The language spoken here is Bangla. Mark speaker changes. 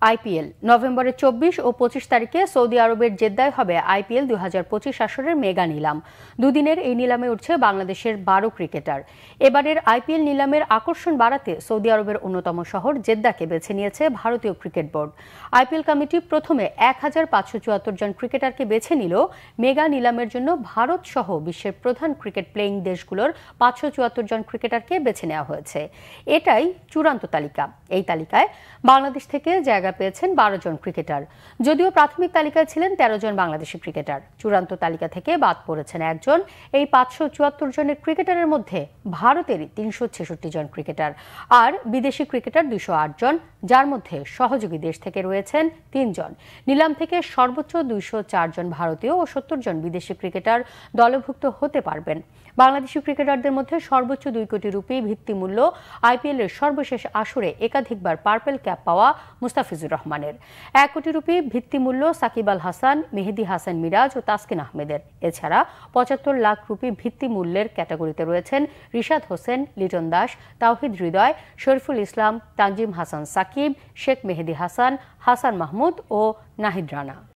Speaker 1: আইপিএল নভেম্বরের 24 ও 25 তারিখে সৌদি আরবের জেদ্দায় হবে আইপিএল 2025 আসরের মেগা নিলাম। দুদিনের এই নিলামে উঠছে বাংলাদেশের 12 ক্রিকেটার। এবারের আইপিএল নিলামের আকর্ষণ বাড়াতে সৌদি আরবের অন্যতম শহর জেদ্দাকে বেছে নিয়েছে ভারতীয় ক্রিকেট বোর্ড। আইপিএল কমিটি প্রথমে 1574 জন ক্রিকেটারকে বেছে নিল। মেগা নিলামের জন্য ভারত সহ বিশ্বের প্রধান ক্রিকেট প্লেয়িং দেশগুলোর 574 জন ক্রিকেটারকে বেছে নেওয়া হয়েছে। এটাই চূড়ান্ত তালিকা। এই তালিকায় বাংলাদেশ থেকে জায়গা পেয়েছেন 12 জন ক্রিকেটার। যদিও প্রাথমিক তালিকায় ছিলেন 13 জন বাংলাদেশি ক্রিকেটার, চূড়ান্ত তালিকা থেকে বাদ পড়েছেন একজন। এই 574 জনের ক্রিকেটারের মধ্যে ভারতেরই 366 জন ক্রিকেটার আর বিদেশি ক্রিকেটার 208 জন, যার মধ্যে সহযোগী দেশ থেকে রয়েছেন 3 জন। নিলাম থেকে সর্বোচ্চ 204 জন ভারতীয় ও 70 জন বিদেশি ক্রিকেটার দলভুক্ত হতে পারবেন। বাংলাদেশি ক্রিকেটারদের মধ্যে সর্বোচ্চ 2 কোটি রুপি ভিত্তিমূল্য আইপিএলের সর্বশেষ আসরে একাধিকবার পার্পেল ক্যাপ পাওয়া মুস্তাফিজুর রহমানের, 1 কোটি রুপি ভিত্তিমূল্য সাকিব আল হাসান, মেহেদী হাসান মিরাজ ও তাসকিন আহমেদের। এছাড়া 75 লাখ রুপি ভিত্তিমূল্যের ক্যাটাগরিতে রয়েছেন রিশাদ হোসেন, লিটন দাস, তাওহিদ হৃদয়, শরীফুল ইসলাম, তানজিম হাসান সাকিব, শেখ মেহেদী হাসান, হাসান মাহমুদ ও নাহিদ রানা।